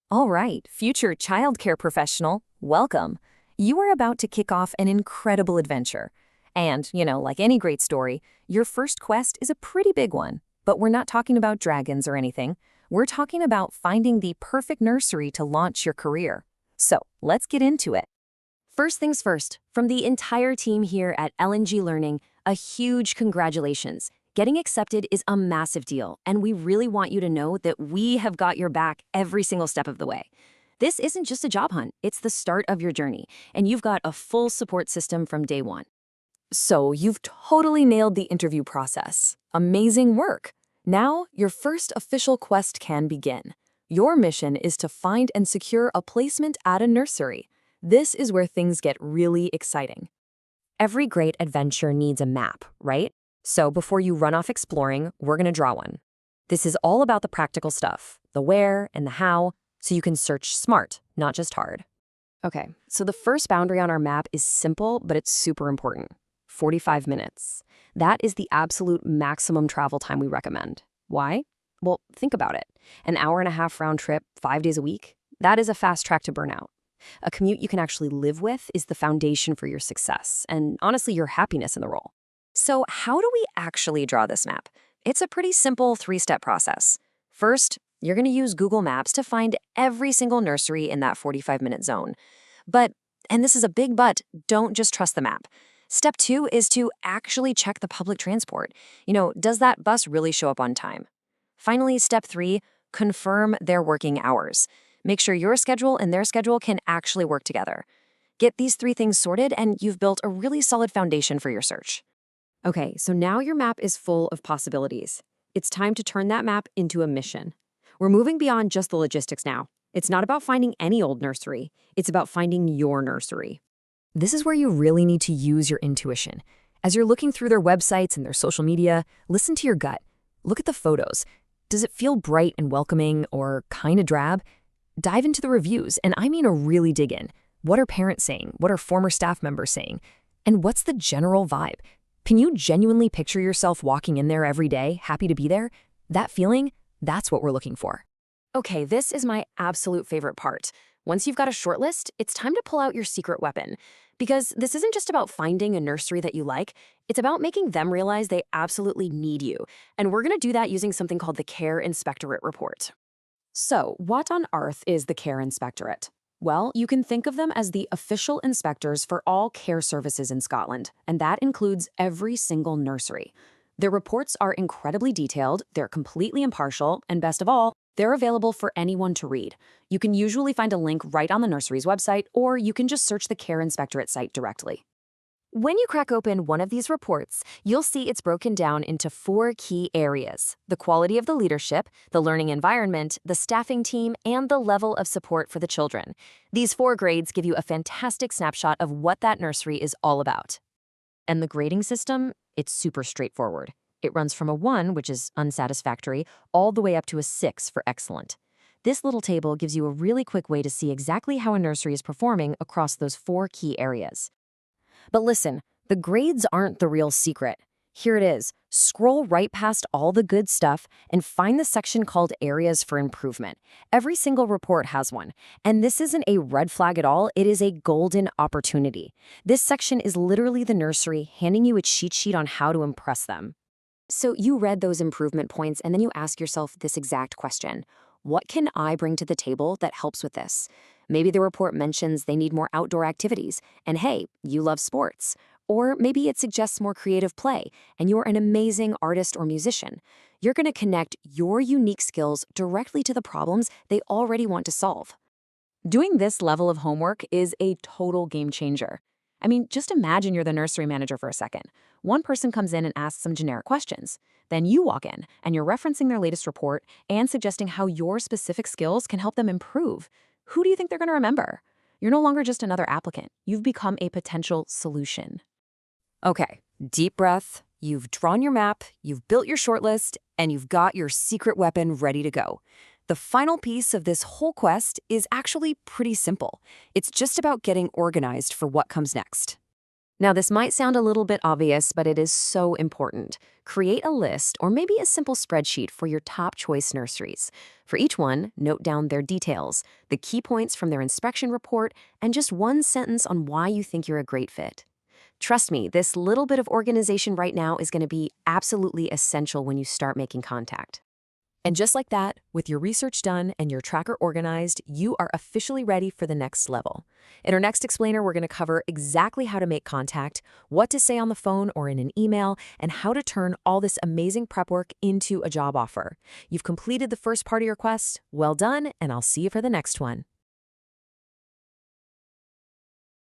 All right, future childcare professional, welcome. You are about to kick off an incredible adventure. And, like any great story, your first quest is a pretty big one. But we're not talking about dragons or anything. We're talking about finding the perfect nursery to launch your career. So, let's get into it. First things first, from the entire team here at LNG Learning, a huge congratulations. Getting accepted is a massive deal, and we really want you to know that we have got your back every single step of the way. This isn't just a job hunt, it's the start of your journey, and you've got a full support system from day one. So, you've totally nailed the interview process. Amazing work. Now, your first official quest can begin. Your mission is to find and secure a placement at a nursery. This is where things get really exciting. Every great adventure needs a map, right? So before you run off exploring, we're going to draw one. This is all about the practical stuff, the where and the how, so you can search smart, not just hard. Okay, so the first boundary on our map is simple, but it's super important. 45 minutes. That is the absolute maximum travel time we recommend. Why? Well, think about it. An hour and a half round trip, 5 days a week, that is a fast track to burnout. A commute you can actually live with is the foundation for your success and honestly your happiness in the role. So how do we actually draw this map? It's a pretty simple 3-step process. First, you're going to use Google Maps to find every single nursery in that 45-minute zone. But, and this is a big but, don't just trust the map. Step 2 is to actually check the public transport. Does that bus really show up on time? Finally, step 3, confirm their working hours. Make sure your schedule and their schedule can actually work together. Get these 3 things sorted and you've built a really solid foundation for your search. Okay, so now your map is full of possibilities. It's time to turn that map into a mission. We're moving beyond just the logistics now. It's not about finding any old nursery. It's about finding your nursery. This is where you really need to use your intuition. As you're looking through their websites and their social media, listen to your gut. Look at the photos. Does it feel bright and welcoming or kind of drab? Dive into the reviews, and I mean a really dig in. What are parents saying? What are former staff members saying? And what's the general vibe? Can you genuinely picture yourself walking in there every day, happy to be there? That feeling, that's what we're looking for. Okay, this is my absolute favorite part. Once you've got a short list, it's time to pull out your secret weapon. Because this isn't just about finding a nursery that you like, it's about making them realize they absolutely need you. And we're going to do that using something called the Care Inspectorate Report. So, what on earth is the Care Inspectorate? Well, you can think of them as the official inspectors for all care services in Scotland, and that includes every single nursery. Their reports are incredibly detailed, they're completely impartial, and best of all, they're available for anyone to read. You can usually find a link right on the nursery's website, or you can just search the Care Inspectorate site directly. When you crack open one of these reports, you'll see it's broken down into 4 key areas: the quality of the leadership, the learning environment, the staffing team, and the level of support for the children. These 4 grades give you a fantastic snapshot of what that nursery is all about. And the grading system, it's super straightforward. It runs from a 1, which is unsatisfactory, all the way up to a 6 for excellent. This little table gives you a really quick way to see exactly how a nursery is performing across those 4 key areas. But listen, the grades aren't the real secret. Here it is. Scroll right past all the good stuff and find the section called Areas for Improvement. Every single report has one. And this isn't a red flag at all, it is a golden opportunity. This section is literally the nursery handing you a cheat sheet on how to impress them. So you read those improvement points and then you ask yourself this exact question. What can I bring to the table that helps with this? Maybe the report mentions they need more outdoor activities, and hey, you love sports. Or maybe it suggests more creative play, and you're an amazing artist or musician. You're going to connect your unique skills directly to the problems they already want to solve. Doing this level of homework is a total game changer. I mean, just imagine you're the nursery manager for a second. One person comes in and asks some generic questions. Then you walk in, and you're referencing their latest report and suggesting how your specific skills can help them improve. Who do you think they're going to remember? You're no longer just another applicant. You've become a potential solution. Okay, deep breath. You've drawn your map, you've built your shortlist, and you've got your secret weapon ready to go. The final piece of this whole quest is actually pretty simple. It's just about getting organized for what comes next. Now, this might sound a little bit obvious, but it is so important. Create a list or maybe a simple spreadsheet for your top choice nurseries. For each one, note down their details, the key points from their inspection report, and just one sentence on why you think you're a great fit. Trust me, this little bit of organization right now is going to be absolutely essential when you start making contact. And just like that, with your research done and your tracker organized, you are officially ready for the next level. In our next explainer, we're going to cover exactly how to make contact, what to say on the phone or in an email, and how to turn all this amazing prep work into a job offer. You've completed the first part of your quest. Well done, and I'll see you for the next one.